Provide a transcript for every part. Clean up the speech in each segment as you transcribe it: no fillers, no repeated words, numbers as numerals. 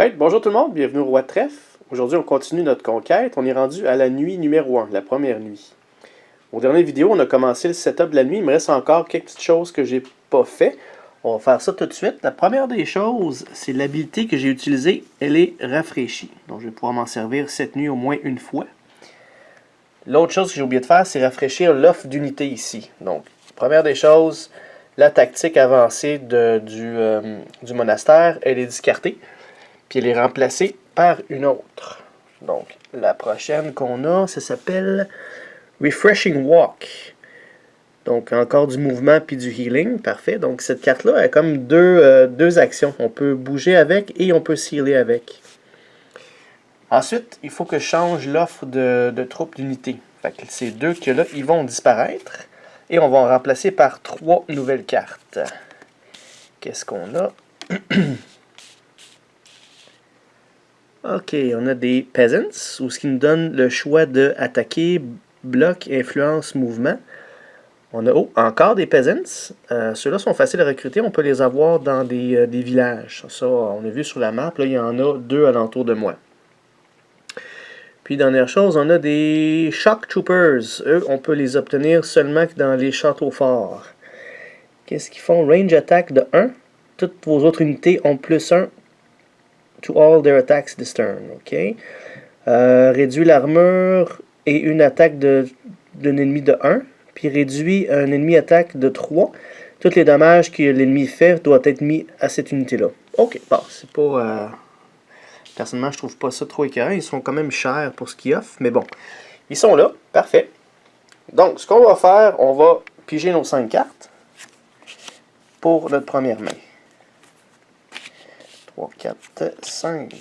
Right, bonjour tout le monde, bienvenue au Roi de Trèfle. Aujourd'hui, on continue notre conquête. On est rendu à la nuit numéro 1, la première nuit. Aux dernières vidéos, on a commencé le setup de la nuit. Il me reste encore quelques petites choses que j'ai pas fait. On va faire ça tout de suite. La première des choses, c'est l'habilité que j'ai utilisée. Elle est rafraîchie. Donc, je vais pouvoir m'en servir cette nuit au moins une fois. L'autre chose que j'ai oublié de faire, c'est rafraîchir l'offre d'unité ici. Donc, première des choses, la tactique avancée du monastère, elle est discartée. Puis elle est remplacée par une autre. Donc, la prochaine qu'on a, ça s'appelle Refreshing Walk. Donc, encore du mouvement puis du healing. Parfait. Donc, cette carte-là a comme deux actions. On peut bouger avec et on peut healer avec. Ensuite, il faut que je change l'offre de troupes d'unité. Fait que ces deux qu'il y a là, ils vont disparaître. Et on va en remplacer par 3 nouvelles cartes. Qu'est-ce qu'on a? Ok, on a des Peasants, ou ce qui nous donne le choix de attaquer, bloc, influence, mouvement. On a encore des Peasants. Ceux-là sont faciles à recruter, on peut les avoir dans des villages. Ça, on a vu sur la map, là, il y en a 2 alentour de moi. Puis, dernière chose, on a des Shock Troopers. Eux, on peut les obtenir seulement dans les châteaux forts. Qu'est-ce qu'ils font? Range attack de 1. Toutes vos autres unités ont +1 to all their attacks this turn. OK. Réduit l'armure et une attaque d'un ennemi de 1. Puis réduit un ennemi attaque de 3. Tous les dommages que l'ennemi fait doivent être mis à cette unité-là. OK. Bon, c'est pas... Personnellement, je trouve pas ça trop écœurant. Ils sont quand même chers pour ce qu'ils offrent. Mais bon, ils sont là. Parfait. Donc, ce qu'on va faire, on va piger nos 5 cartes pour notre première main. 3, 4, 5.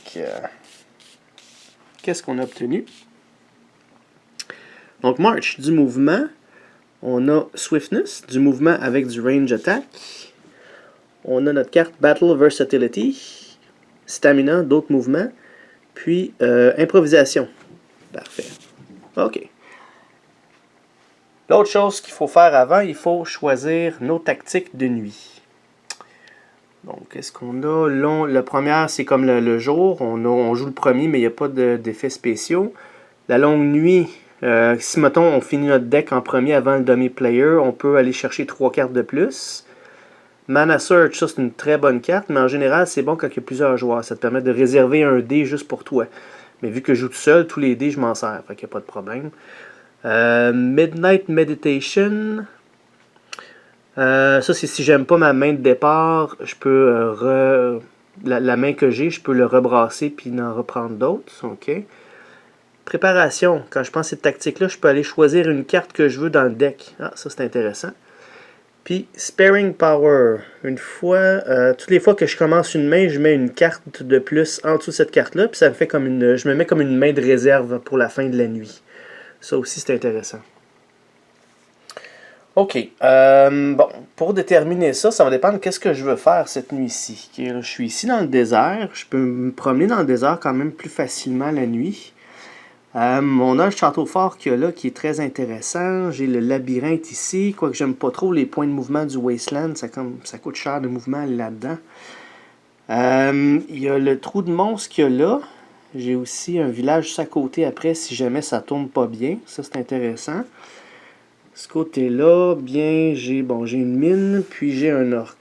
Qu'est-ce qu'on a obtenu? Donc, March, du mouvement. On a Swiftness, du mouvement avec du range attack. On a notre carte Battle Versatility. Stamina, d'autres mouvements. Puis, improvisation. Parfait. OK. L'autre chose qu'il faut faire avant, il faut choisir nos tactiques de nuit. Donc, qu'est-ce qu'on a? La première, c'est comme le jour. On joue le premier, mais il n'y a pas d'effets spéciaux. La longue nuit, si, mettons, on finit notre deck en premier avant le dummy player, on peut aller chercher 3 cartes de plus. Mana Search, ça, c'est une très bonne carte, mais en général, c'est bon quand il y a plusieurs joueurs. Ça te permet de réserver un dé juste pour toi. Mais vu que je joue tout seul, tous les dés, je m'en sers. Fait qu'il n'y a pas de problème. Midnight Meditation... ça, c'est si j'aime pas ma main de départ, je peux la main que j'ai, je peux le rebrasser puis en reprendre d'autres. OK. Préparation. Quand je pense à cette tactique-là, je peux aller choisir une carte que je veux dans le deck. Ah, ça, c'est intéressant. Puis, Sparing Power. Toutes les fois que je commence une main, je mets une carte de plus en dessous de cette carte-là, puis ça me fait comme je me mets comme une main de réserve pour la fin de la nuit. Ça aussi, c'est intéressant. OK. Bon, pour déterminer ça, ça va dépendre de qu'est-ce que je veux faire cette nuit-ci. Okay, je suis ici dans le désert. Je peux me promener dans le désert quand même plus facilement la nuit. On a le château fort qu'il y a là qui est très intéressant. J'ai le labyrinthe ici. Quoique j'aime pas trop les points de mouvement du Wasteland. Ça coûte cher de mouvement là-dedans. Il y a le trou de monstre qu'il y a là. J'ai aussi un village juste à côté après si jamais ça tourne pas bien. Ça, c'est intéressant. Ce côté-là, bien, j'ai une mine, puis j'ai un orc.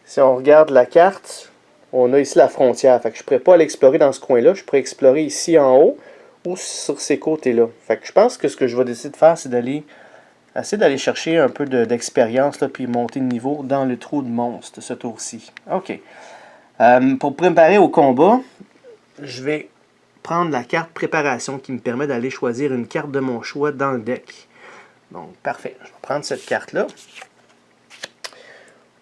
Si on regarde la carte, on a ici la frontière. Fait que je ne pourrais pas aller explorer dans ce coin-là. Je pourrais explorer ici en haut ou sur ces côtés-là. Fait que je pense que ce que je vais décider de faire, c'est essayer d'aller chercher un peu d'expérience, puis monter de niveau dans le trou de monstre, ce tour-ci. OK. Pour préparer au combat, je vais prendre la carte préparation qui me permet d'aller choisir une carte de mon choix dans le deck. Donc, parfait. Je vais prendre cette carte-là.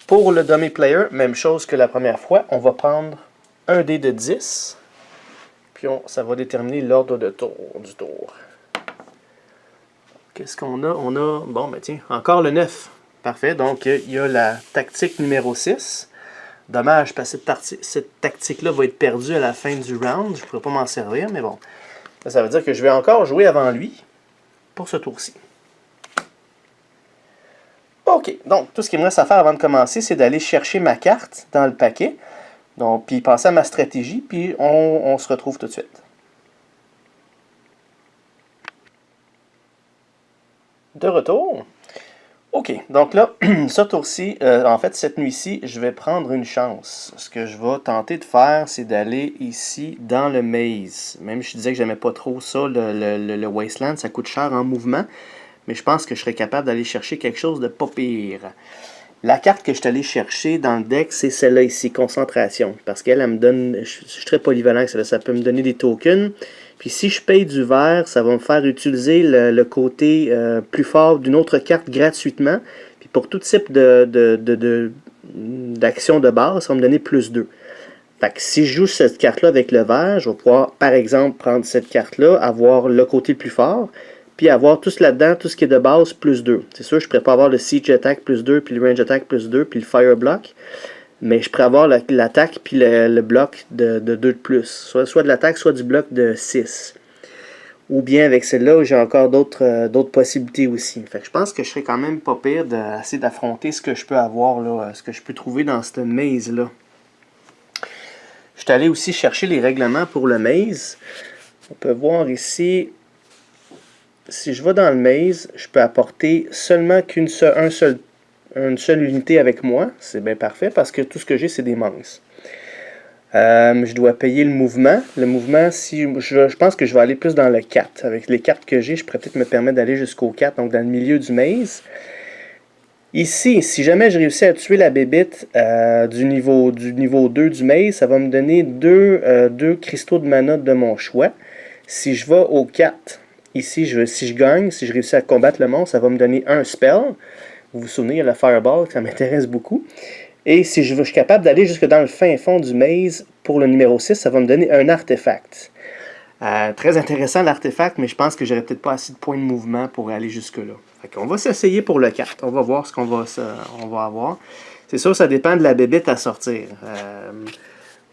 Pour le dummy player, même chose que la première fois, on va prendre un dé de 10. Puis ça va déterminer l'ordre du tour. Qu'est-ce qu'on a? On a, bon, ben tiens, encore le 9. Parfait. Donc, il y a la tactique numéro 6. Dommage, parce que cette tactique-là va être perdue à la fin du round. Je ne pourrais pas m'en servir, mais bon. Ça veut dire que je vais encore jouer avant lui pour ce tour-ci. OK, donc tout ce qu'il me reste à faire avant de commencer, c'est d'aller chercher ma carte dans le paquet. Donc, puis pensez à ma stratégie, puis on se retrouve tout de suite. De retour. OK, donc là, ce tour-ci, en fait, cette nuit-ci, je vais prendre une chance. Ce que je vais tenter de faire, c'est d'aller ici dans le maze. Même si je disais que j'aimais pas trop ça, le Wasteland, ça coûte cher en mouvement. Mais je pense que je serais capable d'aller chercher quelque chose de pas pire. La carte que je suis allé chercher dans le deck, c'est celle-là ici, Concentration. Parce qu'elle, elle me donne, je suis très polyvalent avec celle-là, ça peut me donner des tokens. Puis si je paye du vert, ça va me faire utiliser le côté plus fort d'une autre carte gratuitement. Puis pour tout type d'action de base, ça va me donner plus 2. Fait que si je joue cette carte-là avec le vert, je vais pouvoir, par exemple, prendre cette carte-là, avoir le côté le plus fort, puis avoir tout là-dedans, tout ce qui est de base, plus 2. C'est sûr, je ne pourrais pas avoir le Siege Attack plus 2, puis le Range Attack plus 2, puis le Fire Block. Mais je pourrais avoir l'attaque puis le bloc de 2 de plus. Soit de l'attaque, soit du bloc de 6. Ou bien avec celle-là, j'ai encore d'autres possibilités aussi. Fait que je pense que je serais quand même pas pire d'essayer d'affronter ce que je peux avoir, là, ce que je peux trouver dans cette maze-là. Je suis allé aussi chercher les règlements pour le maze. On peut voir ici, si je vais dans le maze, je peux apporter seulement une seule unité avec moi. C'est bien parfait parce que tout ce que j'ai, c'est des manches. Je dois payer le mouvement. Le mouvement, si je pense que je vais aller plus dans le 4. Avec les cartes que j'ai, je pourrais peut-être me permettre d'aller jusqu'au 4, donc dans le milieu du maze. Ici, si jamais je réussis à tuer la bébite du niveau 2 du maze, ça va me donner deux cristaux de mana de mon choix. Si je vais au 4, ici, si je gagne, si je réussis à combattre le monstre, ça va me donner un spell. Vous vous souvenez, il y a la Fireball, ça m'intéresse beaucoup. Et si je suis capable d'aller jusque dans le fin fond du maze pour le numéro 6, ça va me donner un artefact. Très intéressant l'artefact, mais je pense que j'aurais peut-être pas assez de points de mouvement pour aller jusque-là. On va s'essayer pour le 4. On va voir ce qu'on va avoir. C'est sûr, ça dépend de la bébite à sortir.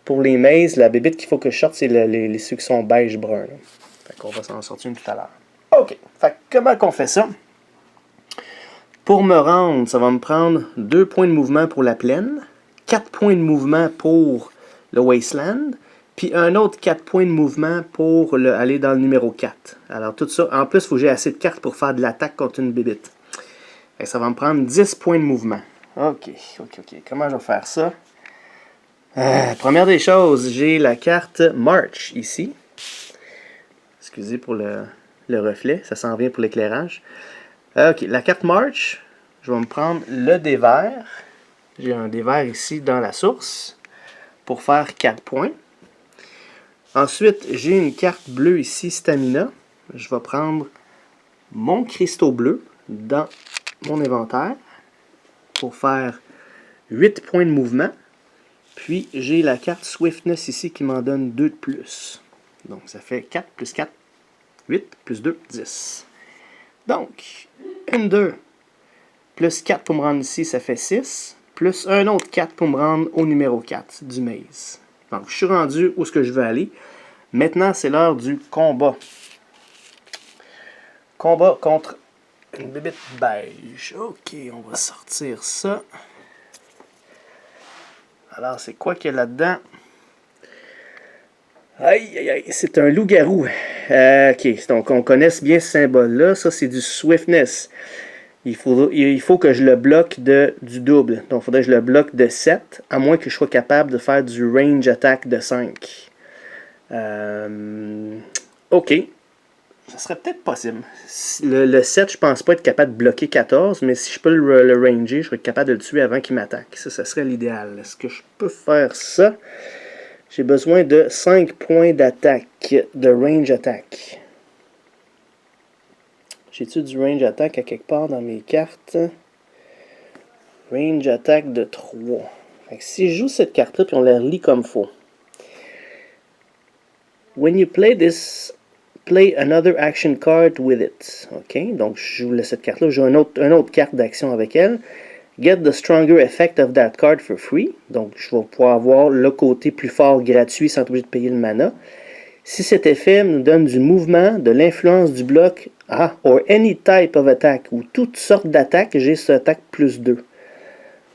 Pour les mazes, la bébite qu'il faut que je sorte, c'est ceux qui sont beige-brun. On va s'en sortir une tout à l'heure. OK. Comment qu'on fait ça? Pour me rendre, ça va me prendre 2 points de mouvement pour la plaine, 4 points de mouvement pour le Wasteland, puis un autre 4 points de mouvement pour aller dans le numéro 4. Alors tout ça, en plus, il faut que j'ai assez de cartes pour faire de l'attaque contre une bébite. Et ça va me prendre 10 points de mouvement. OK. Comment je vais faire ça? Première des choses, j'ai la carte March ici. Excusez pour le reflet, ça s'en vient pour l'éclairage. OK, la carte March, je vais me prendre le dé vert. J'ai un dé vert ici dans la source pour faire 4 points. Ensuite, j'ai une carte bleue ici, Stamina. Je vais prendre mon cristaux bleu dans mon inventaire pour faire 8 points de mouvement. Puis, j'ai la carte Swiftness ici qui m'en donne 2 de plus. Donc, ça fait 4 plus 4, 8 plus 2, 10. Donc, 2 plus 4 pour me rendre ici, ça fait 6. Plus un autre 4 pour me rendre au numéro 4 du maze. Donc, je suis rendu où est-ce que je veux aller. Maintenant, c'est l'heure du combat. Combat contre une bébête beige. OK, on va sortir ça. Alors, c'est quoi qu'il y a là-dedans? Aïe, c'est un loup-garou. OK, donc on connaît bien ce symbole-là. Ça, c'est du Swiftness. Il faut que je le bloque du double. Donc, il faudrait que je le bloque de 7, à moins que je sois capable de faire du range attack de 5. OK. Ça serait peut-être possible. Le 7, je pense pas être capable de bloquer 14, mais si je peux le ranger, je serais capable de le tuer avant qu'il m'attaque. Ça serait l'idéal. Est-ce que je peux faire ça? J'ai besoin de 5 points d'attaque, de range attack. J'ai-tu du range attack à quelque part dans mes cartes? Range attack de 3. Fait que si je joue cette carte-là, puis on la relit comme il faut. When you play this, play another action card with it. OK, donc je joue cette carte-là, je joue une autre carte d'action avec elle. Get the stronger effect of that card for free. Donc, je vais pouvoir avoir le côté plus fort gratuit sans être obligé de payer le mana. Si cet effet nous donne du mouvement, de l'influence du bloc, or any type of attack, ou toutes sortes d'attaques, j'ai cette attaque plus 2.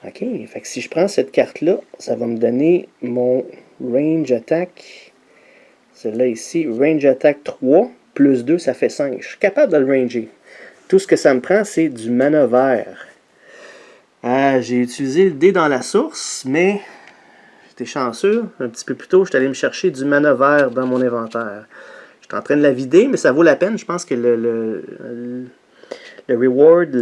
OK, fait que si je prends cette carte-là, ça va me donner mon range attack. Celle-là ici, range attack 3, plus 2, ça fait 5. Je suis capable de le ranger. Tout ce que ça me prend, c'est du mana vert. J'ai utilisé le dé dans la source, mais j'étais chanceux. Un petit peu plus tôt, je suis allé me chercher du mana vert dans mon inventaire. J'étais en train de la vider, mais ça vaut la peine. Je pense que le reward,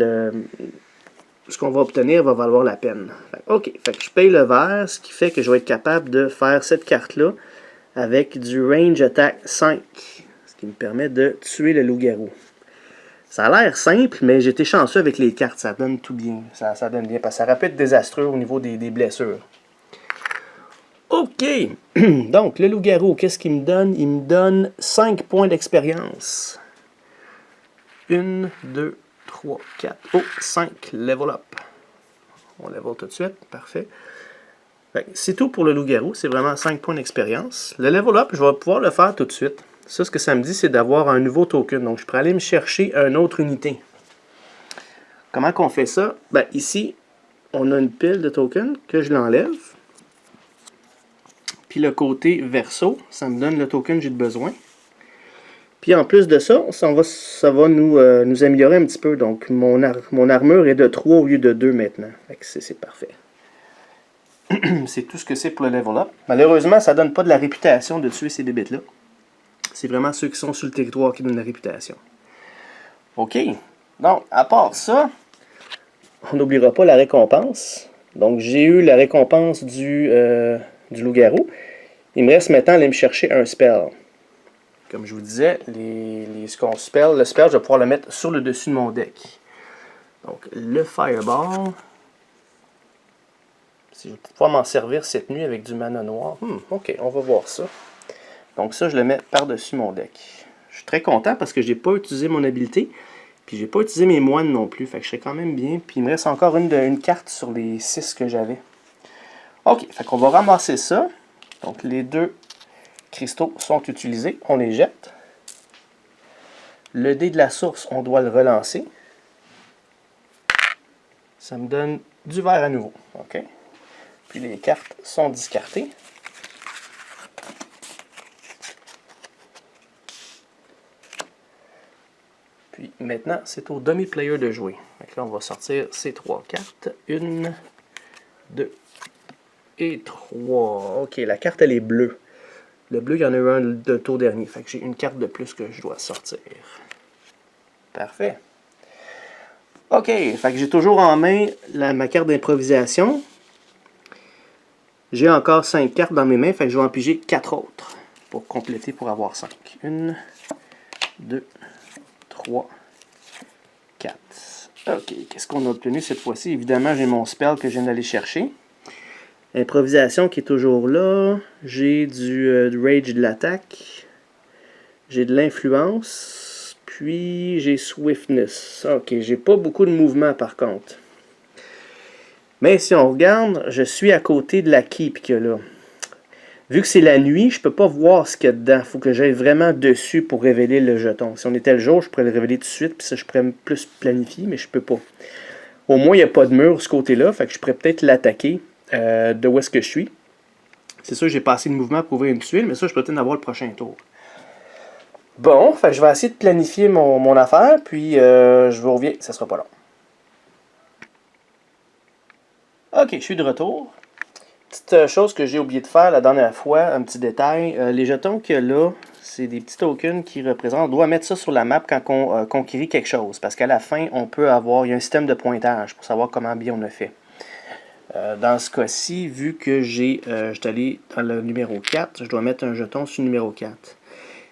ce qu'on va obtenir va valoir la peine. OK, fait que je paye le vert, ce qui fait que je vais être capable de faire cette carte-là avec du range attack 5, ce qui me permet de tuer le loup-garou. Ça a l'air simple, mais j'étais chanceux avec les cartes, ça donne tout bien. Ça donne bien, parce que ça aurait pu être désastreux au niveau des blessures. OK, donc le loup-garou, qu'est-ce qu'il me donne? Il me donne 5 points d'expérience. 1, 2, 3, 4, oh, 5, level up. On level tout de suite, parfait. C'est tout pour le loup-garou, c'est vraiment 5 points d'expérience. Le level up, je vais pouvoir le faire tout de suite. Ça, ce que ça me dit, c'est d'avoir un nouveau token. Donc, je pourrais aller me chercher une autre unité. Comment qu'on fait ça? Ben, ici, on a une pile de tokens que je l'enlève. Puis le côté verso, ça me donne le token que j'ai besoin. Puis en plus de ça, ça va nous améliorer un petit peu. Donc, mon armure est de 3 au lieu de 2 maintenant. C'est parfait. C'est tout ce que c'est pour le level up. Malheureusement, ça ne donne pas de la réputation de tuer ces bébites-là. C'est vraiment ceux qui sont sur le territoire qui donnent la réputation. OK. Donc, à part ça, on n'oubliera pas la récompense. Donc, j'ai eu la récompense du loup-garou. Il me reste maintenant à aller me chercher un spell. Comme je vous disais, le spell, je vais pouvoir le mettre sur le dessus de mon deck. Donc, le Fireball. Si je vais pouvoir m'en servir cette nuit avec du mana noir. OK, on va voir ça. Donc ça, je le mets par-dessus mon deck. Je suis très content parce que je n'ai pas utilisé mon habileté. Puis j'ai pas utilisé mes moines non plus. Fait que je serais quand même bien. Puis il me reste encore une carte sur les 6 que j'avais. OK, fait qu'on va ramasser ça. Donc les 2 cristaux sont utilisés. On les jette. Le dé de la source, on doit le relancer. Ça me donne du vert à nouveau. OK. Puis les cartes sont discartées. Puis maintenant, c'est au demi-player de jouer. Donc là, on va sortir ces 3 cartes. 1, 2 et 3. OK, la carte, elle est bleue. Le bleu, il y en a eu un de tour dernier. Fait que j'ai une carte de plus que je dois sortir. Parfait. OK, fait que j'ai toujours en main ma carte d'improvisation. J'ai encore 5 cartes dans mes mains. Fait que je vais en piger 4 autres pour compléter pour avoir 5. 1, 2, 3, 4. OK, qu'est-ce qu'on a obtenu cette fois-ci? Évidemment, j'ai mon spell que je viens d'aller chercher. Improvisation qui est toujours là. J'ai du rage de l'attaque. J'ai de l'influence. Puis j'ai swiftness. OK, j'ai pas beaucoup de mouvement par contre. Mais si on regarde, je suis à côté de la keep qu'il y a là. Vu que c'est la nuit, je peux pas voir ce qu'il y a dedans. Il faut que j'aille vraiment dessus pour révéler le jeton. Si on était le jour, je pourrais le révéler tout de suite, puis ça, je pourrais plus planifier, mais je peux pas. Au moins, il n'y a pas de mur ce côté-là, fait que je pourrais peut-être l'attaquer de où est-ce que je suis. C'est sûr que j'ai pas assez de mouvement pour ouvrir une tuile, mais ça, je peux peut-être en avoir le prochain tour. Bon, fait que je vais essayer de planifier mon affaire, puis je vous reviens, ça sera pas long. Ok, je suis de retour. Petite chose que j'ai oublié de faire la dernière fois, un petit détail. Les jetons qu'il y a là, c'est des petits tokens qui représentent. On doit mettre ça sur la map quand on conquérit quelque chose. Parce qu'à la fin, il y a un système de pointage pour savoir comment bien on a fait. Dans ce cas-ci, vu que je suis allé dans le numéro 4, je dois mettre un jeton sur le numéro 4.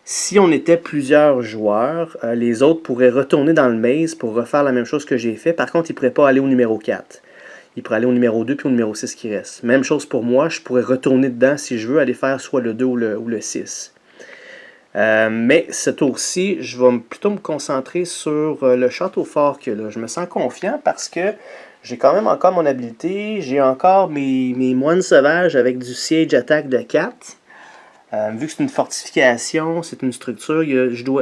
Si on était plusieurs joueurs, les autres pourraient retourner dans le maze pour refaire la même chose que j'ai fait. Par contre, ils ne pourraient pas aller au numéro 4. Il pourrait aller au numéro 2 puis au numéro 6 qui reste. Même chose pour moi, je pourrais retourner dedans si je veux aller faire soit le 2 ou le 6. Mais ce tour-ci, je vais plutôt me concentrer sur le château fort que là. Je me sens confiant parce que j'ai quand même encore mon habilité. J'ai encore mes moines sauvages avec du siege attaque de 4. Vu que c'est une fortification, c'est une structure,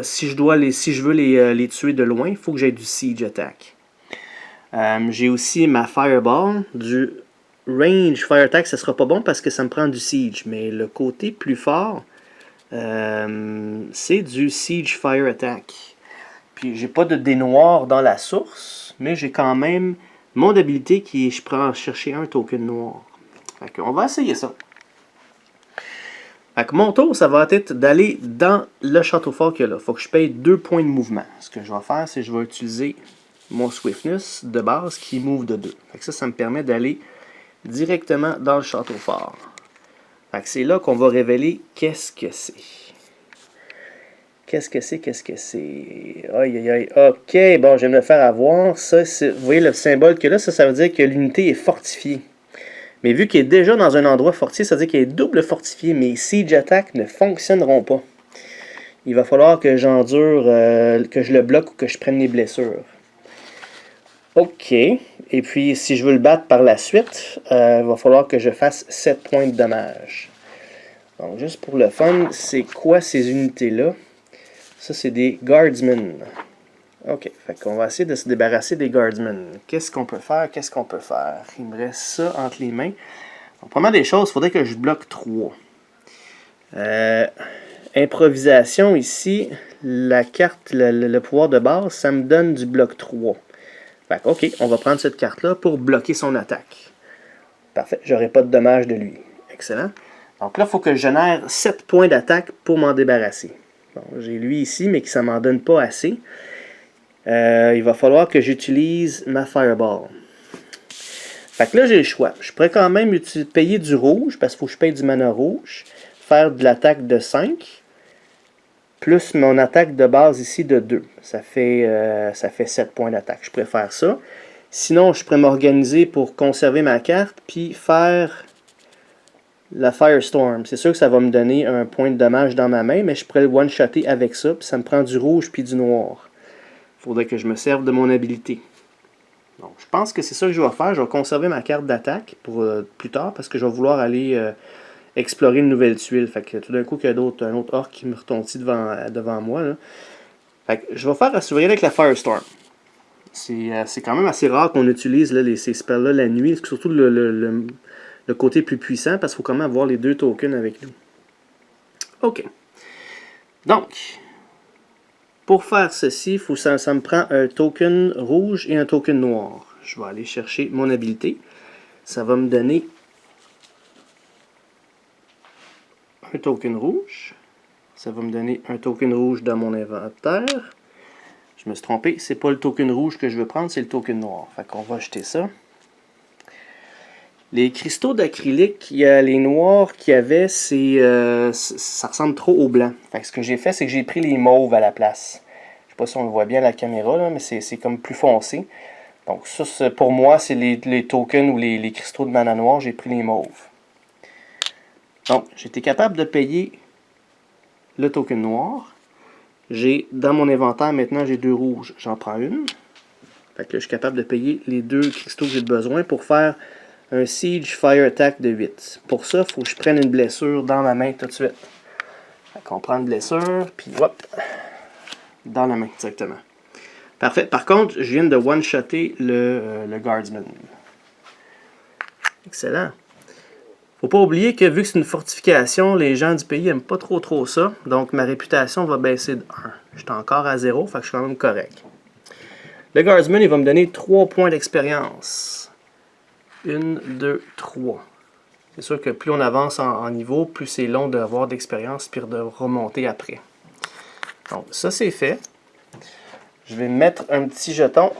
si je veux les tuer de loin, il faut que j'aie du siege attack. J'ai aussi ma Fireball. Du range Fire Attack, ça sera pas bon parce que ça me prend du Siege. Mais le côté plus fort, c'est du Siege Fire Attack. Puis j'ai pas de dés noirs dans la source, mais j'ai quand même mon habilité qui est je prends chercher un token noir. Fait qu'on va essayer ça. Fait que mon tour, ça va être d'aller dans le château fort qu'il y a là. Faut que je paye 2 points de mouvement. Ce que je vais faire, c'est que je vais utiliser mon Swiftness de base qui move de 2. Fait que ça me permet d'aller directement dans le château fort. Fait que c'est là qu'on va révéler qu'est-ce que c'est. Qu'est-ce que c'est? Aïe, aïe, aïe. Ok, bon, je vais me le faire avoir. Ça, vous voyez le symbole que là, ça veut dire que l'unité est fortifiée. Mais vu qu'il est déjà dans un endroit fortifié, ça veut dire qu'il est double fortifié. Mes Siege Attack ne fonctionneront pas. Il va falloir que j'endure, que je le bloque ou que je prenne les blessures. Ok. Et puis, si je veux le battre par la suite, il va falloir que je fasse 7 points de dommage. Donc, juste pour le fun, c'est quoi ces unités-là? Ça, c'est des Guardsmen. Ok, fait qu'on va essayer de se débarrasser des Guardsmen. Qu'est-ce qu'on peut faire? Il me reste ça entre les mains. Donc, première des choses, il faudrait que je bloque 3. Improvisation ici, la carte, le pouvoir de base, ça me donne du bloc 3. Fait que, ok, on va prendre cette carte-là pour bloquer son attaque. Parfait, j'aurai pas de dommages de lui. Excellent. Donc là, il faut que je génère 7 points d'attaque pour m'en débarrasser. Bon, j'ai lui ici, mais que ça m'en donne pas assez. Il va falloir que j'utilise ma Fireball. Fait que là, j'ai le choix. Je pourrais quand même payer du rouge, parce qu'il faut que je paye du mana rouge. Faire de l'attaque de 5. Plus mon attaque de base ici de 2. Ça fait 7 points d'attaque. Je pourrais faire ça. Sinon, je pourrais m'organiser pour conserver ma carte, puis faire la Firestorm. C'est sûr que ça va me donner un point de dommage dans ma main, mais je pourrais le one-shotter avec ça, puis ça me prend du rouge puis du noir. Il faudrait que je me serve de mon habilité. Donc, je pense que c'est ça que je vais faire. Je vais conserver ma carte d'attaque pour plus tard, parce que je vais vouloir aller explorer une nouvelle tuile. Fait que tout d'un coup, il y a un autre orc qui me retontit devant moi. Là. Fait que je vais faire assurer avec la Firestorm. C'est quand même assez rare qu'on utilise là, ces spells-là la nuit, surtout le côté plus puissant, parce qu'il faut quand même avoir les 2 tokens avec nous. Ok. Donc, pour faire ceci, ça me prend un token rouge et un token noir. Je vais aller chercher mon habilité. Ça va me donner un token rouge. Ça va me donner un token rouge dans mon inventaire. Je me suis trompé, c'est pas le token rouge que je veux prendre, c'est le token noir. Fait qu'on va acheter ça. Les cristaux d'acrylique, il y a les noirs qu'il y avait, ça ressemble trop au blanc. Fait que ce que j'ai fait, c'est que j'ai pris les mauves à la place. Je sais pas si on le voit bien à la caméra, là, mais c'est comme plus foncé. Donc ça, pour moi, c'est les tokens ou les cristaux de mana noir, j'ai pris les mauves. Donc, j'étais capable de payer le token noir. Dans mon inventaire, maintenant, j'ai 2 rouges. J'en prends une. Fait que là, je suis capable de payer les 2 cristaux que j'ai besoin pour faire un Siege Fire Attack de 8. Pour ça, il faut que je prenne une blessure dans ma main tout de suite. Fait qu'on prend une blessure, puis hop, dans la main directement. Parfait. Par contre, je viens de one-shotter le Guardsman. Excellent. Faut pas oublier que vu que c'est une fortification, les gens du pays n'aiment pas trop ça. Donc ma réputation va baisser de 1. Je suis encore à 0, fait que je suis quand même correct. Le Guardsman, il va me donner 3 points d'expérience. 1, 2, 3. C'est sûr que plus on avance en niveau, plus c'est long d'avoir d'expérience puis de remonter après. Donc ça c'est fait. Je vais mettre un petit jeton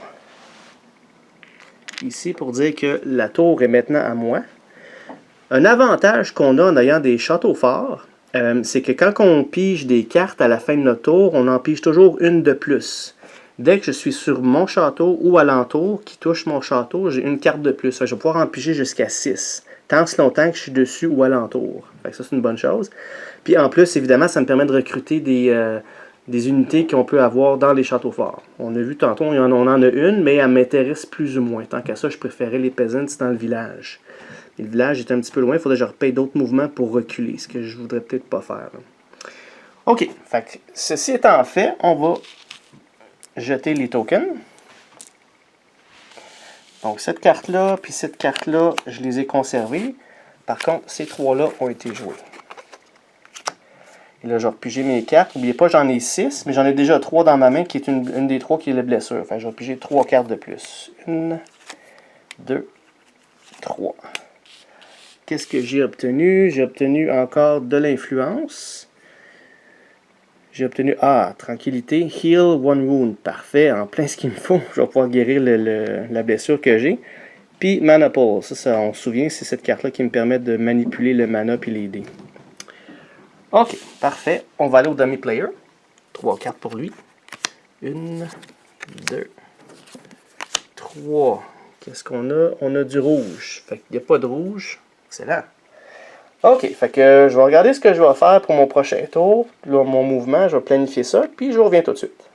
ici pour dire que la tour est maintenant à moi. Un avantage qu'on a en ayant des châteaux forts, c'est que quand on pige des cartes à la fin de notre tour, on en pige toujours une de plus. Dès que je suis sur mon château ou alentour qui touche mon château, j'ai une carte de plus. Je vais pouvoir en piger jusqu'à 6. Tant si longtemps que je suis dessus ou alentour. Fait que ça, c'est une bonne chose. Puis en plus, évidemment, ça me permet de recruter des unités qu'on peut avoir dans les châteaux forts. On a vu tantôt, on en a une, mais elle m'intéresse plus ou moins. Tant qu'à ça, je préférais les peasants dans le village. Et le village est un petit peu loin, il faudrait que je repaye d'autres mouvements pour reculer, ce que je voudrais peut-être pas faire. Là. OK, fait que ceci étant fait, on va jeter les tokens. Donc cette carte-là, puis cette carte-là, je les ai conservées. Par contre, ces trois-là ont été joués. Et là, je vais repiger mes cartes. N'oubliez pas, j'en ai 6, mais j'en ai déjà 3 dans ma main, qui est une des 3 qui est la blessure. Enfin, je vais piger 3 cartes de plus. 1, 2, 3. Qu'est-ce que j'ai obtenu? J'ai obtenu encore de l'influence. J'ai obtenu, tranquillité, heal one wound. Parfait, en plein ce qu'il me faut. Je vais pouvoir guérir la blessure que j'ai. Puis Mana Pool, ça on se souvient, c'est cette carte-là qui me permet de manipuler le mana puis les dés. Ok, parfait. On va aller au dummy player. 3 cartes pour lui. 1, 2, 3. Qu'est-ce qu'on a? On a du rouge. Fait qu'il n'y a pas de rouge. Excellent. Ok, fait que je vais regarder ce que je vais faire pour mon prochain tour. Là, mon mouvement, je vais planifier ça, puis je reviens tout de suite.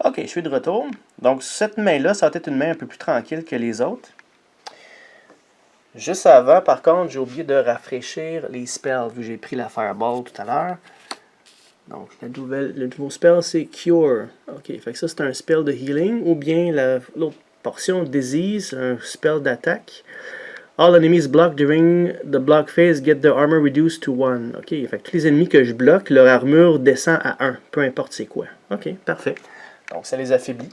Ok, je suis de retour. Donc, cette main-là, ça va être une main un peu plus tranquille que les autres. Juste avant, par contre, j'ai oublié de rafraîchir les spells, vu que j'ai pris la Fireball tout à l'heure. Donc, le nouveau spell, c'est Cure. Ok, fait que ça, c'est un spell de healing, ou bien l'autre portion, Disease, un spell d'attaque. All enemies blocked during the block phase get their armor reduced to 1. Ok, fait que tous les ennemis que je bloque, leur armure descend à 1, peu importe c'est quoi. Ok, parfait. Donc, ça les affaiblit.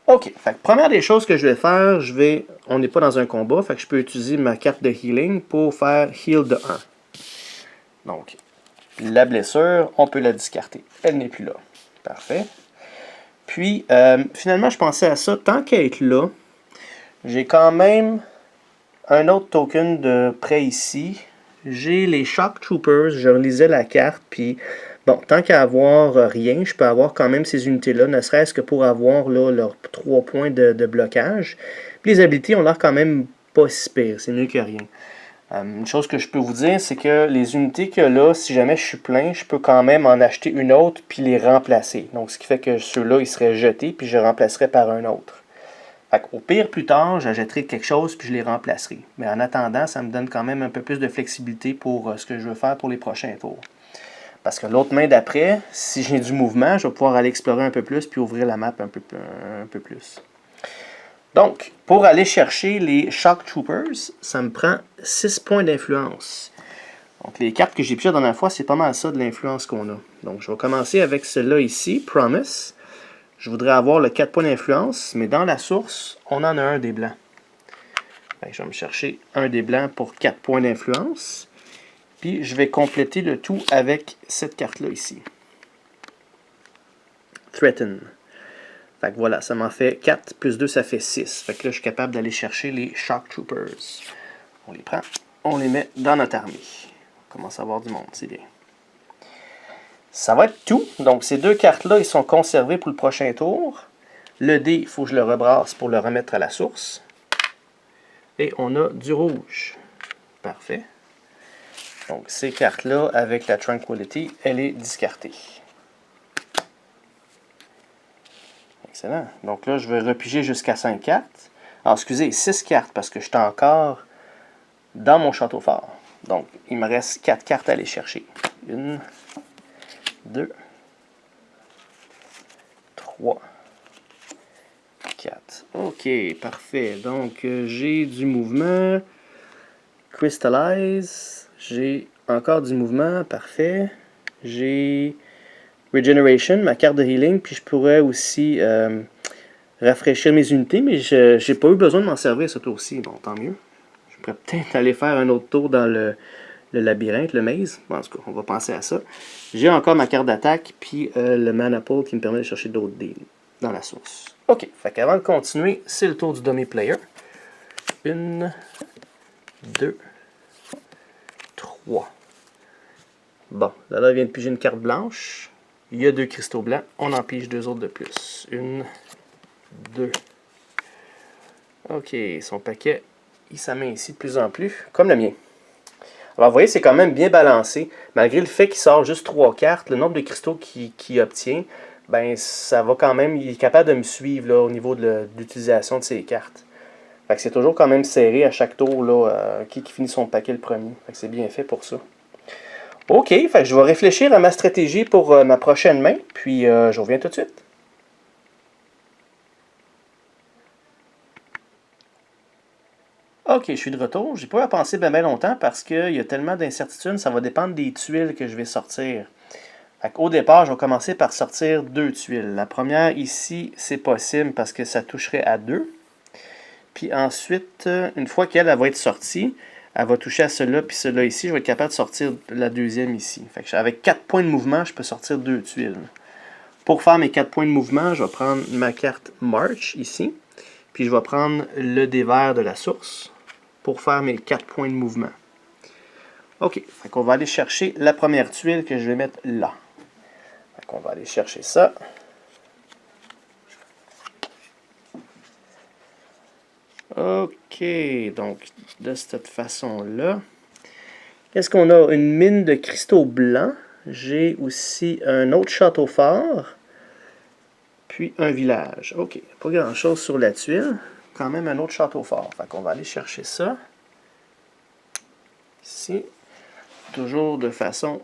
Ok, fait que première des choses que je vais faire, on n'est pas dans un combat, fait que je peux utiliser ma carte de healing pour faire heal de 1. Donc, la blessure, on peut la discarter. Elle n'est plus là. Parfait. Puis, finalement, je pensais à ça. Tant qu'à être là, j'ai quand même un autre token de près ici. J'ai les Shock Troopers. Je relisais la carte, puis bon, tant qu'à avoir rien, je peux avoir quand même ces unités-là, ne serait-ce que pour avoir là, leurs 3 points de blocage. Puis les habilités ont l'air quand même pas si pire, c'est mieux que rien. Une chose que je peux vous dire, c'est que les unités que là, si jamais je suis plein, je peux quand même en acheter une autre puis les remplacer. Donc ce qui fait que ceux-là, ils seraient jetés puis je remplacerai par un autre. Fait au pire, plus tard, j'achèterai quelque chose puis je les remplacerai. Mais en attendant, ça me donne quand même un peu plus de flexibilité pour ce que je veux faire pour les prochains tours. Parce que l'autre main d'après, si j'ai du mouvement, je vais pouvoir aller explorer un peu plus puis ouvrir la map un peu plus. Donc, pour aller chercher les Shock Troopers, ça me prend 6 points d'influence. Donc, les cartes que j'ai pigées la dernière fois, c'est pas mal ça de l'influence qu'on a. Donc, je vais commencer avec celle-là ici, Promise. Je voudrais avoir le 4 points d'influence, mais dans la source, on en a un des blancs. Donc, je vais me chercher un des blancs pour 4 points d'influence. Puis, je vais compléter le tout avec cette carte-là ici. Threaten. Fait que voilà, ça m'en fait 4, plus 2, ça fait 6. Fait que là, je suis capable d'aller chercher les Shock Troopers. On les prend, on les met dans notre armée. On commence à avoir du monde, c'est bien. Ça va être tout. Donc, ces deux cartes-là, ils sont conservées pour le prochain tour. Le dé, il faut que je le rebrasse pour le remettre à la source. Et on a du rouge. Parfait. Donc, ces cartes-là, avec la Tranquility, elle est discartée. Excellent. Donc là, je vais repiger jusqu'à 5 cartes. Alors, excusez, 6 cartes, parce que je suis encore dans mon château fort. Donc, il me reste 4 cartes à aller chercher. 1, 2, 3, 4. OK, parfait. Donc, j'ai du mouvement. Crystallize. J'ai encore du mouvement. Parfait. J'ai Regeneration, ma carte de healing. Puis je pourrais aussi rafraîchir mes unités. Mais je n'ai pas eu besoin de m'en servir ce tour-ci. Bon, tant mieux. Je pourrais peut-être aller faire un autre tour dans le labyrinthe, le maze. Bon, en tout cas, on va penser à ça. J'ai encore ma carte d'attaque, puis le Mana Pool qui me permet de chercher d'autres dés dans la source. OK, fait qu'avant de continuer, c'est le tour du dummy player. 1, 2, 3. Bon, là, il vient de piger une carte blanche. Il y a 2 cristaux blancs. On en pige 2 autres de plus. 1, 2. OK, son paquet, il s'amincit de plus en plus, comme le mien. Alors, vous voyez, c'est quand même bien balancé. Malgré le fait qu'il sort juste 3 cartes, le nombre de cristaux qu'il obtient, ben ça va quand même, il est capable de me suivre là, au niveau de l'utilisation de ses cartes. Fait que c'est toujours quand même serré à chaque tour, là, qui finit son paquet le premier. Fait que c'est bien fait pour ça. OK, fait que je vais réfléchir à ma stratégie pour ma prochaine main, puis je reviens tout de suite. Ok, je suis de retour. J'ai pas à penser bien longtemps parce qu'il y a tellement d'incertitudes, ça va dépendre des tuiles que je vais sortir. Au départ, je vais commencer par sortir 2 tuiles. La première ici, c'est possible parce que ça toucherait à 2. Puis ensuite, une fois qu'elle va être sortie, elle va toucher à cela puis cela ici. Je vais être capable de sortir la deuxième ici. Fait que avec 4 points de mouvement, je peux sortir 2 tuiles. Pour faire mes 4 points de mouvement, je vais prendre ma carte March ici. Puis je vais prendre le dé vert de la source pour faire mes 4 points de mouvement. OK, fait qu'on va aller chercher la première tuile que je vais mettre là. Fait qu'on va aller chercher ça. OK, donc de cette façon-là. Qu'est-ce qu'on a? Une mine de cristaux blancs. J'ai aussi un autre château fort. Puis un village. OK, pas grand-chose sur la tuile. Quand même un autre château fort. Fait qu'on va aller chercher ça. Ici. Toujours de façon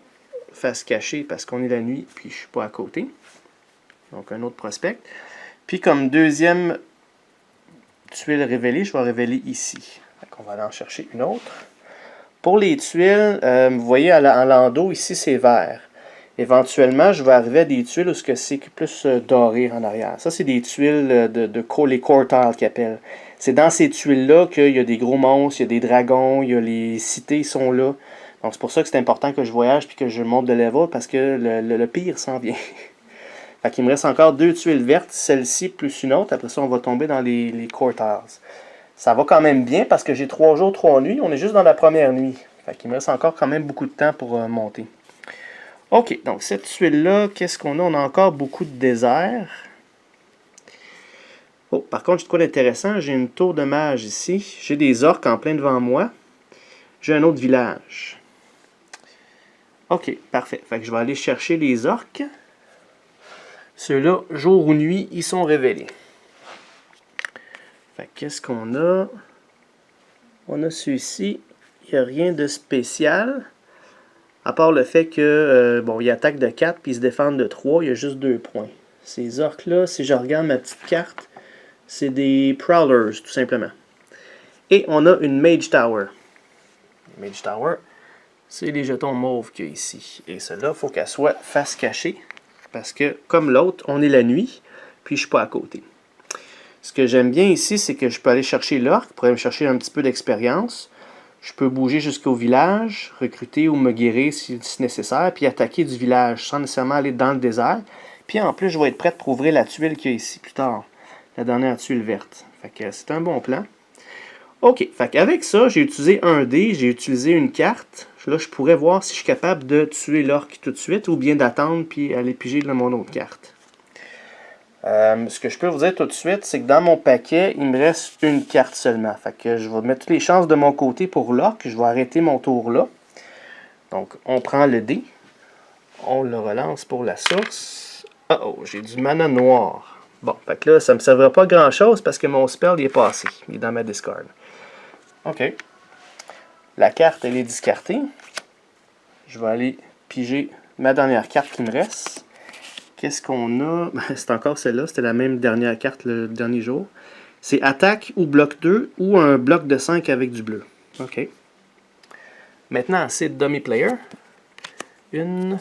face cachée parce qu'on est la nuit puis je suis pas à côté. Donc un autre prospect. Puis comme deuxième tuile révélée, je vais révéler ici. Fait qu'on va aller en chercher une autre. Pour les tuiles, vous voyez en landau, ici c'est vert. Éventuellement, je vais arriver à des tuiles où c'est plus doré en arrière. Ça, c'est des tuiles les core tiles qu'ils appellent. C'est dans ces tuiles-là qu'il y a des gros monstres, il y a des dragons, il y a les cités sont là. Donc c'est pour ça que c'est important que je voyage et que je monte de level parce que le pire s'en vient. Fait qu'il me reste encore 2 tuiles vertes, celle-ci plus une autre. Après ça, on va tomber dans les core tiles. Ça va quand même bien parce que j'ai 3 jours, 3 nuits. On est juste dans la première nuit. Fait qu'il me reste encore quand même beaucoup de temps pour monter. OK, donc cette tuile-là, qu'est-ce qu'on a? On a encore beaucoup de désert. Oh, par contre, j'ai de quoi d'intéressant. J'ai une tour de mage ici. J'ai des orques en plein devant moi. J'ai un autre village. OK, parfait. Fait que je vais aller chercher les orques. Ceux-là, jour ou nuit, ils sont révélés. Fait que qu'est-ce qu'on a? On a ceux-ci. Il n'y a rien de spécial. À part le fait que, bon, ils attaquent de 4 puis ils se défendent de 3, il y a juste 2 points. Ces orques-là, si je regarde ma petite carte, c'est des Prowlers, tout simplement. Et on a une Mage Tower. Mage Tower, c'est les jetons mauves qu'il y a ici. Et celle-là, il faut qu'elle soit face cachée. Parce que, comme l'autre, on est la nuit, puis je ne suis pas à côté. Ce que j'aime bien ici, c'est que je peux aller chercher l'orque pour aller me chercher un petit peu d'expérience. Je peux bouger jusqu'au village, recruter ou me guérir si nécessaire, puis attaquer du village sans nécessairement aller dans le désert. Puis en plus, je vais être prête pour ouvrir la tuile qu'il y a ici plus tard. La dernière tuile verte. Fait que c'est un bon plan. OK, fait qu'avec ça, j'ai utilisé un dé, j'ai utilisé une carte. Là, je pourrais voir si je suis capable de tuer l'orque tout de suite ou bien d'attendre puis aller piger dans mon autre carte. Ce que je peux vous dire tout de suite, c'est que dans mon paquet, il me reste une carte seulement. Fait que je vais mettre toutes les chances de mon côté pour l'orque. Je vais arrêter mon tour là. Donc, on prend le dé. On le relance pour la source. Oh, j'ai du mana noir. Bon, fait que là, ça ne me servira pas grand chose parce que mon spell il est passé. Il est dans ma discard. OK. La carte, elle est discartée. Je vais aller piger ma dernière carte qui me reste. Qu'est-ce qu'on a? C'est encore celle-là. C'était la même dernière carte le dernier jour. C'est attaque ou bloc 2 ou un bloc de 5 avec du bleu. OK. Maintenant, c'est dummy player. 1,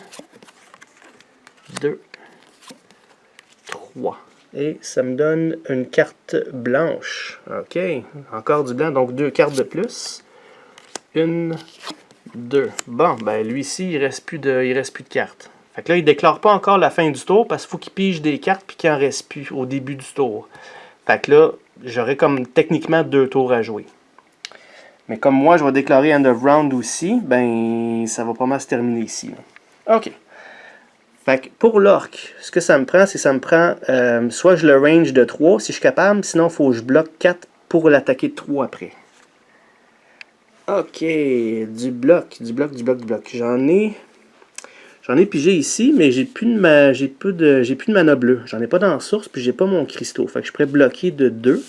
2, 3. Et ça me donne une carte blanche. OK. Encore du blanc, donc 2 cartes de plus. 1, 2. Bon, ben lui-ci, il reste plus de cartes. Fait que là, il ne déclare pas encore la fin du tour parce qu'il faut qu'il pige des cartes puis qu'il n'en reste plus au début du tour. Fait que là, j'aurais comme techniquement 2 tours à jouer. Mais comme moi, je vais déclarer end of round aussi, ben ça va pas mal se terminer ici. Là. OK. Fait que pour l'orque, ce que ça me prend, c'est que ça me prend soit je le range de 3 si je suis capable, sinon il faut que je bloque 4 pour l'attaquer de 3 après. OK, du bloc. J'en ai pigé ici, mais j'ai plus de mana bleu. J'en ai pas dans la source, puis j'ai pas mon cristaux. Fait que je pourrais bloquer de 2.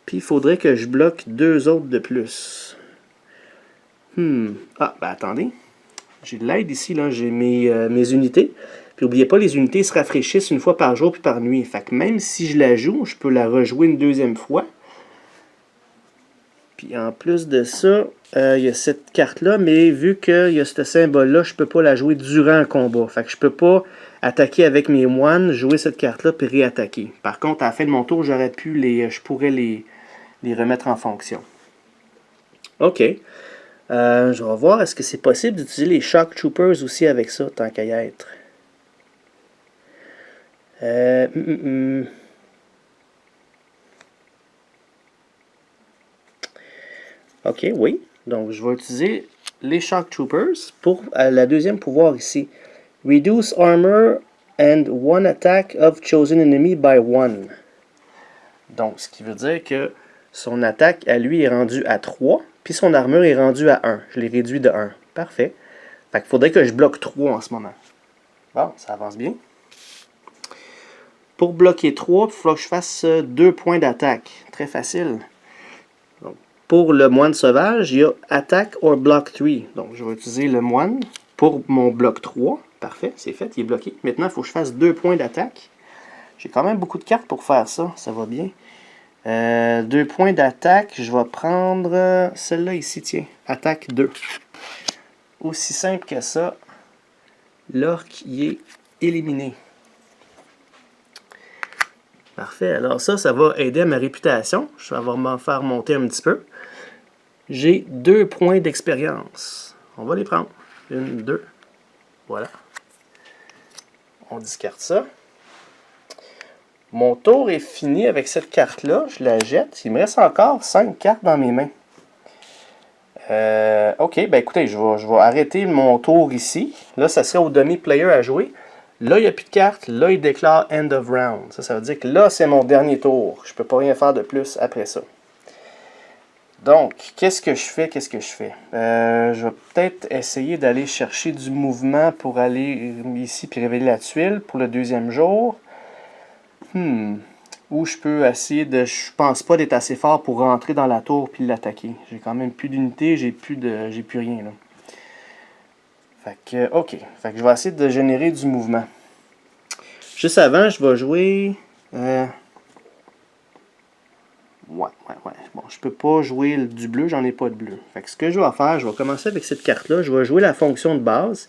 Puis il faudrait que je bloque 2 autres de plus. Ah, ben attendez. J'ai de l'aide ici, là. J'ai mes unités. Puis n'oubliez pas, les unités se rafraîchissent une fois par jour puis par nuit. Fait que même si je la joue, je peux la rejouer une deuxième fois. Puis Puis en plus de ça, il y a cette carte-là, mais vu qu'il y a ce symbole-là, je peux pas la jouer durant un combat. Fait que je peux pas attaquer avec mes moines, jouer cette carte-là, puis réattaquer. Par contre, à la fin de mon tour, je pourrais les remettre en fonction. OK. Je vais voir, est-ce que c'est possible d'utiliser les Shock Troopers aussi avec ça, tant qu'à y être. OK, oui. Donc, je vais utiliser les Shock Troopers pour la deuxième pouvoir ici. Reduce armor and one attack of chosen enemy by one. Donc, ce qui veut dire que son attaque à lui est rendue à 3, puis son armure est rendue à 1. Je l'ai réduit de 1. Parfait. Fait qu'il faudrait que je bloque 3 en ce moment. Bon, ça avance bien. Pour bloquer 3, il faut que je fasse 2 points d'attaque. Très facile. Donc, pour le moine sauvage, il y a Attack or Block 3. Donc, je vais utiliser le moine pour mon bloc 3. Parfait, c'est fait, il est bloqué. Maintenant, il faut que je fasse 2 points d'attaque. J'ai quand même beaucoup de cartes pour faire ça, ça va bien. 2 points d'attaque, je vais prendre celle-là ici, tiens. Attaque 2. Aussi simple que ça, l'orc y est éliminé. Parfait, alors ça va aider à ma réputation. Ça va m'en faire monter un petit peu. J'ai 2 points d'expérience. On va les prendre. 1, 2. Voilà. On discarte ça. Mon tour est fini avec cette carte-là. Je la jette. Il me reste encore 5 cartes dans mes mains. Ok, ben écoutez, je vais arrêter mon tour ici. Là, ça serait au demi-player à jouer. Là, il n'y a plus de cartes. Là, il déclare End of Round. Ça veut dire que là, c'est mon dernier tour. Je ne peux pas rien faire de plus après ça. Donc, qu'est-ce que je fais? Je vais peut-être essayer d'aller chercher du mouvement pour aller ici puis révéler la tuile pour le deuxième jour. Ou je peux essayer de... Je pense pas d'être assez fort pour rentrer dans la tour puis l'attaquer. J'ai quand même plus d'unités, j'ai plus rien là. Fait que, ok. Fait que je vais essayer de générer du mouvement. Juste avant, je vais jouer... Ouais. Bon, je peux pas jouer du bleu, j'en ai pas de bleu. Fait que ce que je vais faire, je vais commencer avec cette carte-là. Je vais jouer la fonction de base.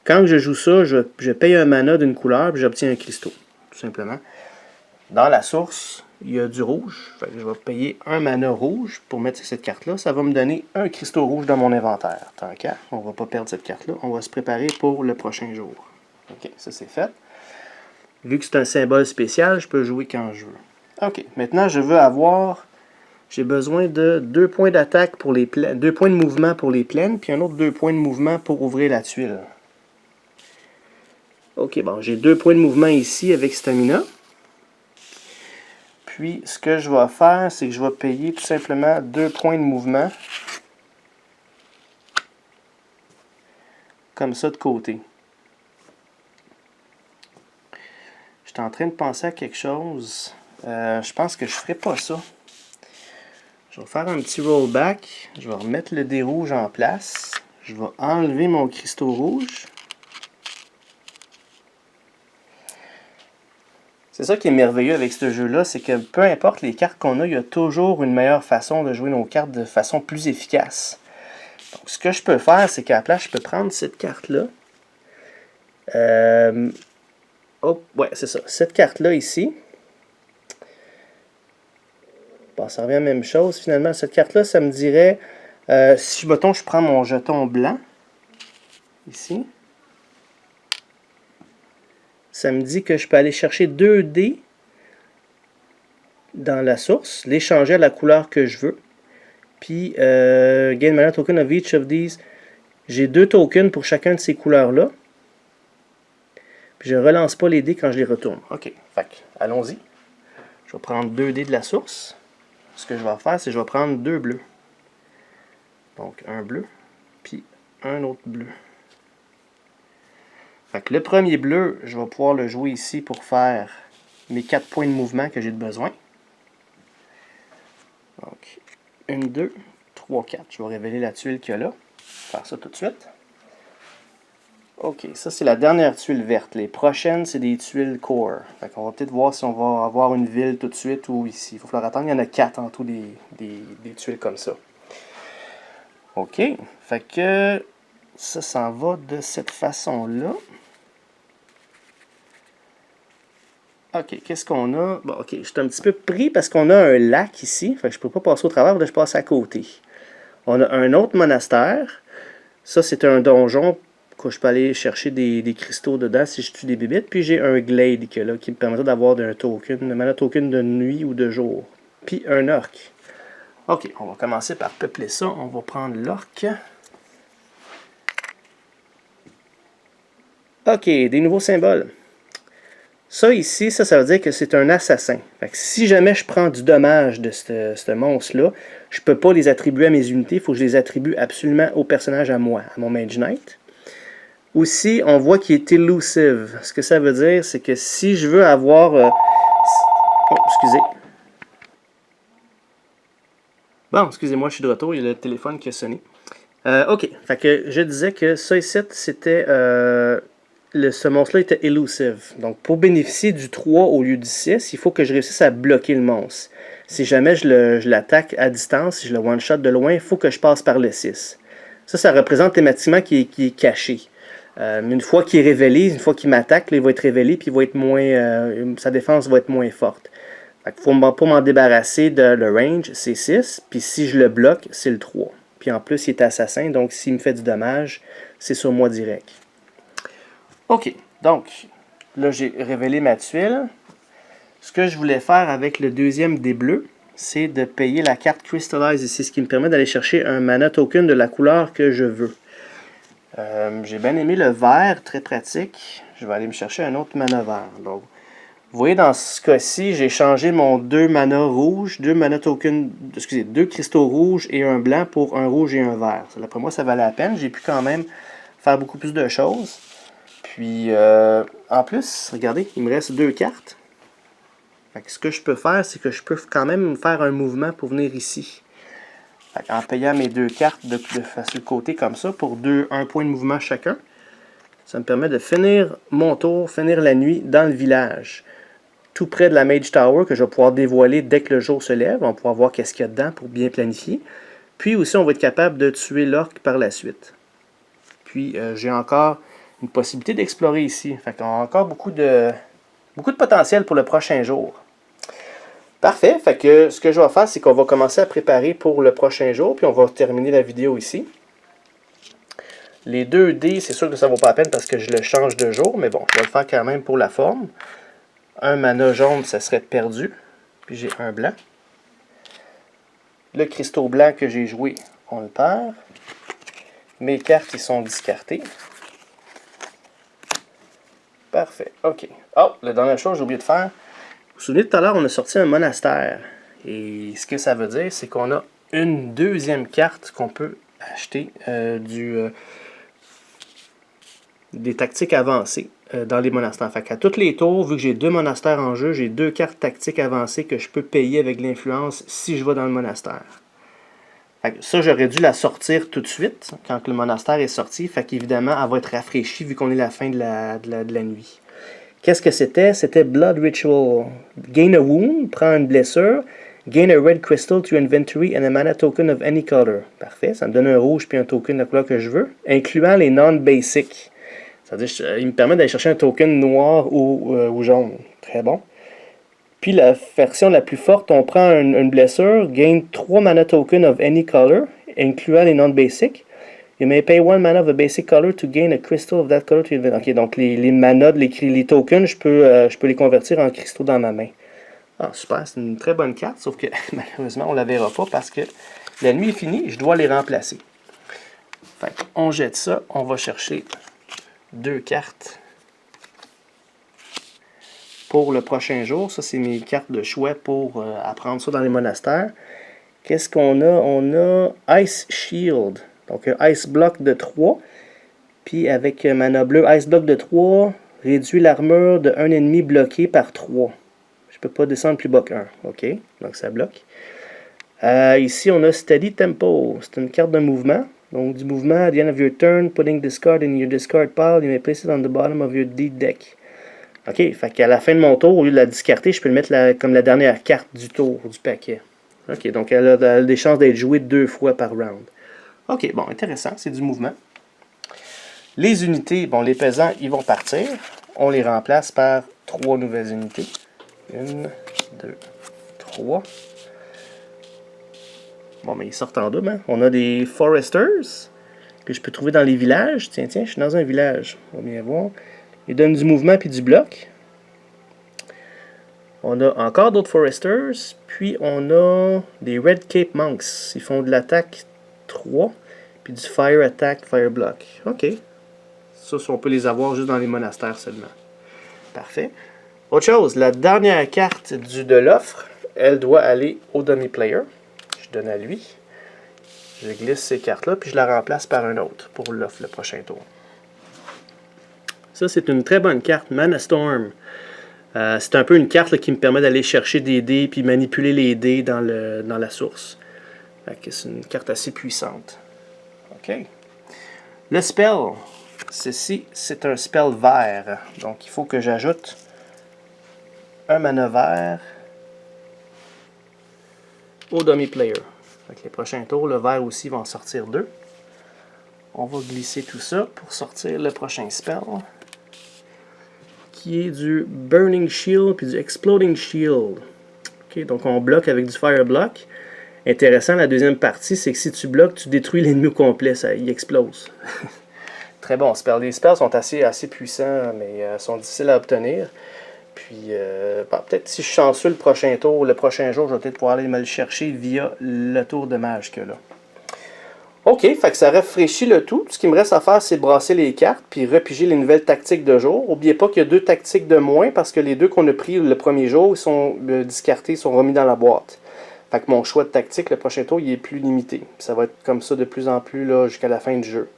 Quand je joue ça, je paye un mana d'une couleur puis j'obtiens un cristaux. Tout simplement. Dans la source, il y a du rouge. Fait que je vais payer un mana rouge pour mettre cette carte-là. Ça va me donner un cristaux rouge dans mon inventaire. Tant qu'à, on ne va pas perdre cette carte-là. On va se préparer pour le prochain jour. Ok, ça c'est fait. Vu que c'est un symbole spécial, je peux jouer quand je veux. Ok, maintenant je veux avoir... J'ai besoin de 2 points d'attaque pour les plaines, 2 points de mouvement pour les plaines, puis un autre 2 points de mouvement pour ouvrir la tuile. Ok, bon, j'ai 2 points de mouvement ici avec Stamina. Puis, ce que je vais faire, c'est que je vais payer tout simplement 2 points de mouvement. Comme ça de côté. J'étais en train de penser à quelque chose. Je pense que je ne ferai pas ça. Je vais faire un petit rollback. Je vais remettre le dé rouge en place. Je vais enlever mon cristaux rouge. C'est ça qui est merveilleux avec ce jeu-là, c'est que peu importe les cartes qu'on a, il y a toujours une meilleure façon de jouer nos cartes de façon plus efficace. Donc, ce que je peux faire, c'est qu'à la place, je peux prendre cette carte-là. Ouais, c'est ça. Cette carte-là ici. Bon, ça revient à la même chose. Finalement, cette carte-là, ça me dirait... si, mettons, je prends mon jeton blanc. Ici. Ça me dit que je peux aller chercher 2 dés dans la source, les changer à la couleur que je veux. Puis, gain mana token of each of these. J'ai 2 tokens pour chacun de ces couleurs-là. Puis, je ne relance pas les dés quand je les retourne. OK, fait allons-y. Je vais prendre 2 dés de la source. Ce que je vais faire, c'est que je vais prendre 2 bleus. Donc, un bleu, puis un autre bleu. Fait que le premier bleu, je vais pouvoir le jouer ici pour faire mes 4 points de mouvement que j'ai besoin. Donc, 1, 2, 3, 4. Je vais révéler la tuile qu'il y a là. Faire ça tout de suite. Ok, ça c'est la dernière tuile verte. Les prochaines, c'est des tuiles core. Fait qu'on va peut-être voir si on va avoir une ville tout de suite ou ici. Il va falloir attendre. Il y en a 4 en tout des tuiles comme ça. OK. Fait que ça s'en va de cette façon-là. OK, qu'est-ce qu'on a? Bon, OK, je suis un petit peu pris parce qu'on a un lac ici. Fait que je peux pas passer au travers, là, je passe à côté. On a un autre monastère. Ça, c'est un donjon que je peux aller chercher des cristaux dedans si je tue des bibites. Puis j'ai un glade qui me permettra d'avoir un token, un mana token de nuit ou de jour. Puis un orc. OK, on va commencer par peupler ça. On va prendre l'orc. OK, des nouveaux symboles. Ça ici, ça veut dire que c'est un assassin. Fait que si jamais je prends du dommage de ce monstre-là, je ne peux pas les attribuer à mes unités. Il faut que je les attribue absolument au personnage à moi, à mon Mage Knight. Aussi, on voit qu'il est elusive. Ce que ça veut dire, c'est que si je veux avoir... Oh, excusez. Bon, excusez-moi, je suis de retour. Il y a le téléphone qui a sonné. OK. Fait que je disais que ça ici, c'était... ce monstre-là était elusive. Donc, pour bénéficier du 3 au lieu du 6, il faut que je réussisse à bloquer le monstre. Si jamais je l'attaque à distance, si je le one-shot de loin, il faut que je passe par le 6. Ça représente thématiquement qui est caché. Une fois qu'il est révélé, une fois qu'il m'attaque, il va être révélé, puis il va être moins, sa défense va être moins forte. Pour m'en débarrasser le range, c'est 6, puis si je le bloque, c'est le 3. Puis en plus, il est assassin, donc s'il me fait du dommage, c'est sur moi direct. OK, donc là j'ai révélé ma tuile. Ce que je voulais faire avec le deuxième des bleus, c'est de payer la carte Crystallize ici, ce qui me permet d'aller chercher un mana token de la couleur que je veux. J'ai bien aimé le vert, très pratique. Je vais aller me chercher un autre mana vert. Donc, vous voyez, dans ce cas-ci, j'ai changé mon 2 mana rouge, 2 mana token, excusez, 2 cristaux rouges et un blanc pour un rouge et un vert. D'après moi, ça valait la peine. J'ai pu quand même faire beaucoup plus de choses. Puis, en plus, regardez, il me reste 2 cartes. Fait que ce que je peux faire, c'est que je peux quand même faire un mouvement pour venir ici. Fait en payant mes 2 cartes de sur le côté comme ça, pour 1 point de mouvement chacun, ça me permet de finir mon tour, finir la nuit dans le village. Tout près de la Mage Tower, que je vais pouvoir dévoiler dès que le jour se lève. On va pouvoir voir qu'est-ce qu'il y a dedans pour bien planifier. Puis aussi, on va être capable de tuer l'orc par la suite. Puis, j'ai encore une possibilité d'explorer ici. Fait qu'on a encore beaucoup de potentiel pour le prochain jour. Parfait. Fait que ce que je vais faire, c'est qu'on va commencer à préparer pour le prochain jour, puis on va terminer la vidéo ici. Les 2 dés, c'est sûr que ça ne vaut pas la peine parce que je le change de jour, mais bon, je vais le faire quand même pour la forme. Un mana jaune, ça serait perdu. Puis j'ai un blanc. Le cristaux blanc que j'ai joué, on le perd. Mes cartes, ils sont discartées. Parfait, OK. Oh, la dernière chose que j'ai oublié de faire. Vous vous souvenez, tout à l'heure, on a sorti un monastère. Et ce que ça veut dire, c'est qu'on a une deuxième carte qu'on peut acheter des tactiques avancées dans les monastères. Fait qu'à tous les tours, vu que j'ai 2 monastères en jeu, j'ai 2 cartes tactiques avancées que je peux payer avec l'influence si je vais dans le monastère. Fait que ça, j'aurais dû la sortir tout de suite quand le monastère est sorti. Fait qu'évidemment, elle va être rafraîchie vu qu'on est la fin de la nuit. Qu'est-ce que c'était? C'était Blood Ritual. Gain a wound, prends une blessure. Gain a red crystal to inventory and a mana token of any color. Parfait, ça me donne un rouge puis un token de la couleur que je veux, incluant les non-basic. C'est-à-dire, il me permet d'aller chercher un token noir ou jaune. Très bon. Puis la version la plus forte, on prend une blessure, gain 3 mana token of any color, incluant les non-basic. You may pay 1 mana of a basic color to gain a crystal of that color to invent. Ok, donc les manas, les tokens, je peux les convertir en cristaux dans ma main. Ah, super, c'est une très bonne carte, sauf que malheureusement, on ne la verra pas parce que la nuit est finie, je dois les remplacer. Fait on jette ça, on va chercher 2 cartes pour le prochain jour. Ça, c'est mes cartes de choix pour apprendre ça dans les monastères. Qu'est-ce qu'on a? On a Ice Shield. Donc, un Ice Block de 3. Puis, avec mana bleu, Ice Block de 3 réduit l'armure d'un ennemi bloqué par 3. Je ne peux pas descendre plus bas que 1. OK, donc ça bloque. Ici, on a Steady Tempo. C'est une carte de mouvement. Donc, du mouvement, at the end of your turn, putting this card in your discard pile, you may place it on the bottom of your deed deck. OK, fait qu'à la fin de mon tour, au lieu de la discarter, je peux le mettre comme la dernière carte du tour, du paquet. OK, donc elle a des chances d'être jouée 2 fois par round. Ok, bon, intéressant, c'est du mouvement. Les unités, bon, les pesants, ils vont partir. On les remplace par 3 nouvelles unités. 1, 2, 3. Bon, mais ils sortent en double, hein. On a des Foresters que je peux trouver dans les villages. Tiens, je suis dans un village. On va bien voir. Ils donnent du mouvement puis du bloc. On a encore d'autres Foresters. Puis on a des Red Cape Monks. Ils font de l'attaque 3. Puis du Fire Attack, Fire Block. Ok. Ça, on peut les avoir juste dans les monastères seulement. Parfait. Autre chose, la dernière carte de l'offre, elle doit aller au dummy-player. Je donne à lui. Je glisse ces cartes-là, puis je la remplace par un autre pour l'offre le prochain tour. Ça, c'est une très bonne carte, Mana Storm. C'est un peu une carte là, qui me permet d'aller chercher des dés puis manipuler les dés dans la source. C'est une carte assez puissante. OK. Le spell, ceci, c'est un spell vert. Donc, il faut que j'ajoute un mana vert au dummy player. Avec les prochains tours, le vert aussi va en sortir 2. On va glisser tout ça pour sortir le prochain spell, qui est du Burning Shield puis du Exploding Shield. Okay, donc on bloque avec du Fire Block. Intéressant, la deuxième partie, c'est que si tu bloques, tu détruis l'ennemi au complet, il explose. Très bon spell. Les spells sont assez puissants, mais sont difficiles à obtenir. Puis, peut-être si je suis chanceux le prochain tour, le prochain jour, je vais peut-être pouvoir aller me le chercher via le tour de mage que là. Ok, fait que ça rafraîchit le tout. Ce qui me reste à faire, c'est de brasser les cartes puis repiger les nouvelles tactiques de jour. N'oubliez pas qu'il y a 2 tactiques de moins parce que les 2 qu'on a pris le premier jour, ils sont discartés, ils sont remis dans la boîte. Fait que mon choix de tactique, le prochain tour, il est plus limité. Ça va être comme ça de plus en plus jusqu'à la fin du jeu.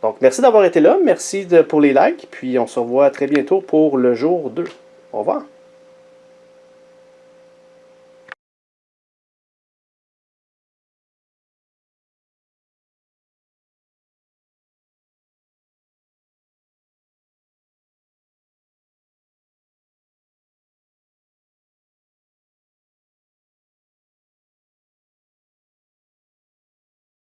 Donc, merci d'avoir été là. Merci pour les likes. Puis, on se revoit très bientôt pour le jour 2. Au revoir.